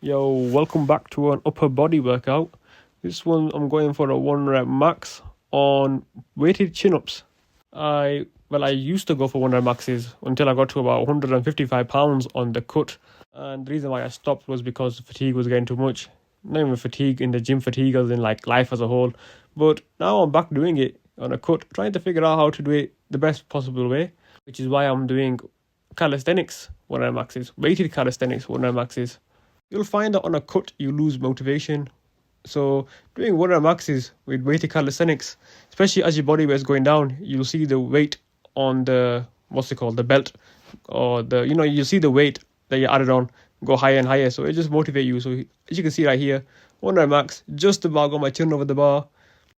Yo, welcome back to an upper body workout. This one I'm going for a 1 rep max on weighted chin-ups. I used to go for 1 rep maxes until I got to about 155 pounds on the cut. And the reason why I stopped was because fatigue was getting too much. Not even fatigue in the gym fatigue as in like life as a whole. But now I'm back doing it on a cut, trying to figure out how to do it the best possible way, which is why I'm doing calisthenics 1 rep maxes, weighted calisthenics 1 rep maxes. You'll find that on a cut you lose motivation. So doing 1 rep maxes with weighted calisthenics, especially as your body weight is going down, you'll see the weight on the the belt, or you'll see the weight that you added on go higher and higher. So it just motivate you. So as you can see right here, 1 rep max, just about got my chin over the bar.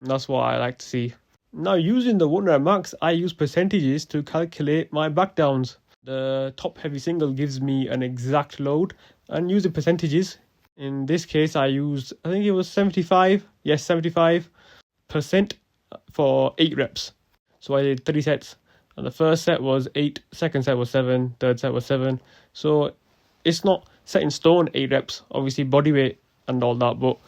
And that's what I like to see. Now using the 1 rep max, I use percentages to calculate my back downs. The top heavy single gives me an exact load, and using percentages, in this case I used, I think it was 75% for 8 reps. So I did 3 sets, and the first set was 8, second set was 7, third set was 7. So it's not set in stone 8 reps, obviously body weight and all that, but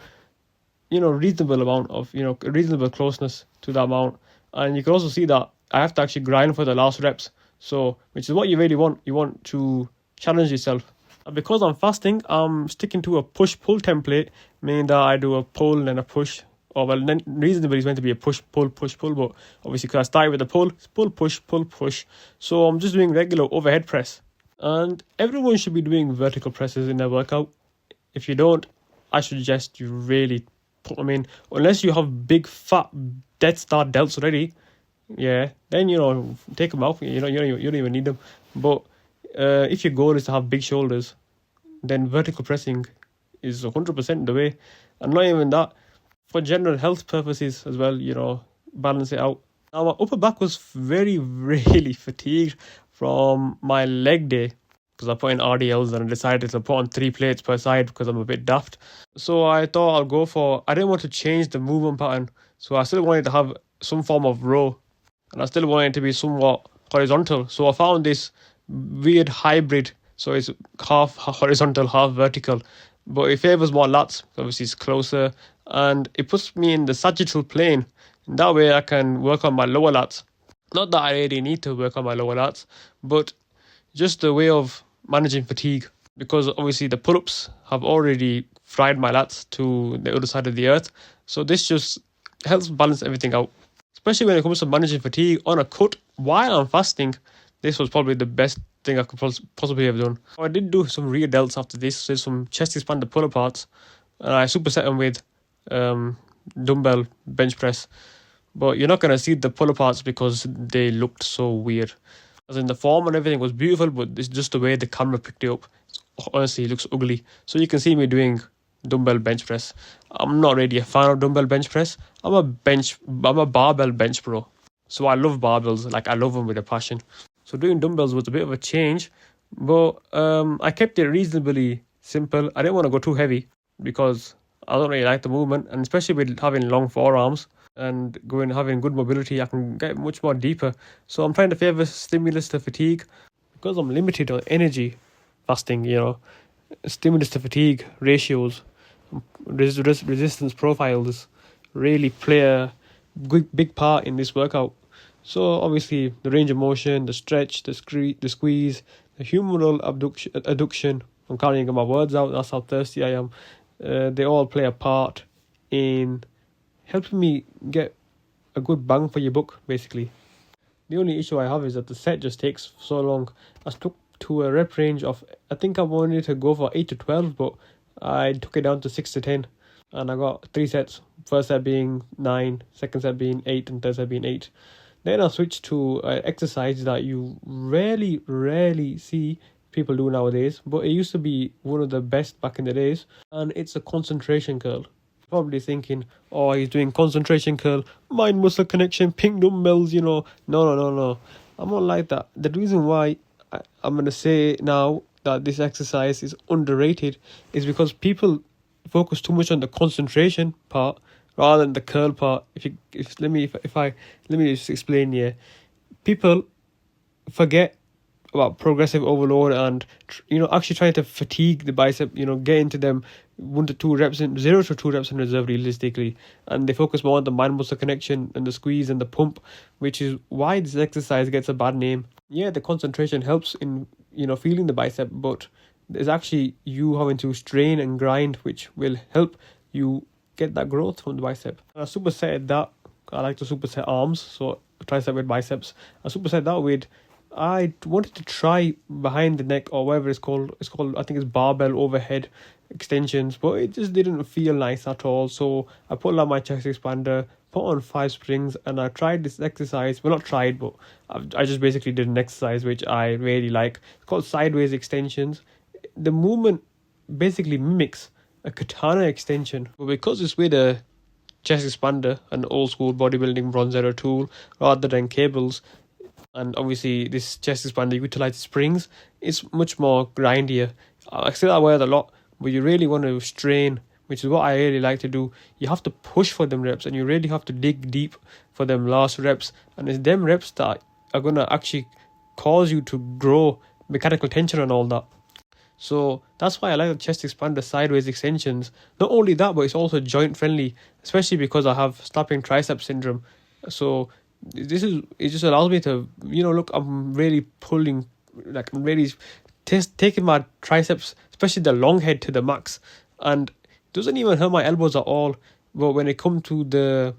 reasonable amount of, reasonable closeness to that amount. And you can also see that I have to actually grind for the last reps, so which is what you really want. You want to challenge yourself. And because I'm fasting, I'm sticking to a push-pull template, meaning that I do a pull and then a push. Or well, then reasonably it's meant to be a push-pull, push-pull, but obviously because I started with a pull, it's pull, push. So I'm just doing regular overhead press. And everyone should be doing vertical presses in their workout. If you don't, I suggest you really put them in. Unless you have big, fat, Death Star delts already, yeah, then take them out. You don't even need them. But if your goal is to have big shoulders, then vertical pressing is 100% the way. And not even that, for general health purposes as well, balance it out. Now my upper back was really fatigued from my leg day, because I put in RDLs and I decided to put on 3 plates per side because I'm a bit daft. So I thought I didn't want to change the movement pattern. So I still wanted to have some form of row, and I still wanted it to be somewhat horizontal. So I found this weird hybrid. So it's half horizontal, half vertical, but it favors more lats. Obviously it's closer, and it puts me in the sagittal plane. And that way I can work on my lower lats. Not that I really need to work on my lower lats, but just a way of managing fatigue, because obviously the pull-ups have already fried my lats to the other side of the earth. So this just helps balance everything out, especially when it comes to managing fatigue on a cut while I'm fasting. This was probably the best thing I could possibly have done. I did do some rear delts after this, so some chest expanded pull aparts, and I superset them with dumbbell bench press. But you're not going to see the pull aparts because they looked so weird. As in, the form and everything was beautiful, but it's just the way the camera picked it up. Honestly, it looks ugly. So you can see me doing dumbbell bench press. I'm not really a fan of dumbbell bench press. I'm a barbell bench bro. So I love barbells, like I love them with a passion. So doing dumbbells was a bit of a change, but I kept it reasonably simple. I didn't want to go too heavy because I don't really like the movement, and especially with having long forearms and having good mobility, I can get much more deeper. So I'm trying to favor stimulus to fatigue, because I'm limited on energy fasting. Stimulus to fatigue ratios, resistance profiles really play a big part in this workout. So obviously the range of motion, the stretch, the squeeze, the humeral adduction. I'm can't even get my words out. That's how thirsty I am. They all play a part in helping me get a good bang for your buck, basically. The only issue I have is that the set just takes so long. I stuck to a rep range of, I think I wanted to go for 8 to 12, but I took it down to 6 to 10. And I got 3 sets. First set being 9, second set being 8, and third set being 8. Then I switched to an exercise that you rarely see people do nowadays, but it used to be one of the best back in the days, and it's a concentration curl. Probably thinking, oh, he's doing concentration curl, mind muscle connection, pink dumbbells, No. I'm not like that. The reason why I'm going to say now that this exercise is underrated is because people focus too much on the concentration part rather than the curl part. Let me just explain here. People forget about progressive overload and actually trying to fatigue the bicep, get into them 1 to 2 reps in 0 to 2 reps in reserve realistically, and they focus more on the mind muscle connection and the squeeze and the pump, which is why this exercise gets a bad name. Yeah, the concentration helps in feeling the bicep, but there's actually you having to strain and grind, which will help you get that growth from the bicep. I superset that. I like to superset arms, so tricep with biceps. I superset that with, I wanted to try behind the neck or whatever it's called. It's called, I think it's barbell overhead extensions, but it just didn't feel nice at all. So I pulled out my chest expander, put on 5 springs, and I tried this exercise. Well, not tried, but I just basically did an exercise which I really like. It's called sideways extensions. The movement basically mimics a katana extension, but because it's with a chest expander, an old school bodybuilding bronze era tool, rather than cables, and obviously this chest expander utilizes springs, it's much more grindier. I wear it a lot, but you really want to strain, which is what I really like to do. You have to push for them reps, and you really have to dig deep for them last reps, and it's them reps that are going to actually cause you to grow mechanical tension and all that. So that's why I like the chest expander sideways extensions. Not only that, but it's also joint friendly, especially because I have snapping tricep syndrome. So it just allows me to, look, I'm really pulling, like I'm really taking my triceps, especially the long head, to the max, and it doesn't even hurt my elbows at all. But when it comes to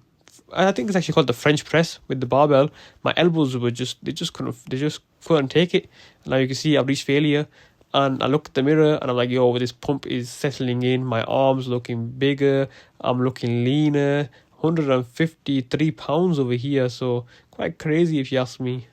I think it's actually called the French press with the barbell, my elbows were they just couldn't take it. Now you can see I've reached failure. And I look at the mirror and I'm like, yo, this pump is settling in. My arms looking bigger. I'm looking leaner. 153 pounds over here. So quite crazy if you ask me.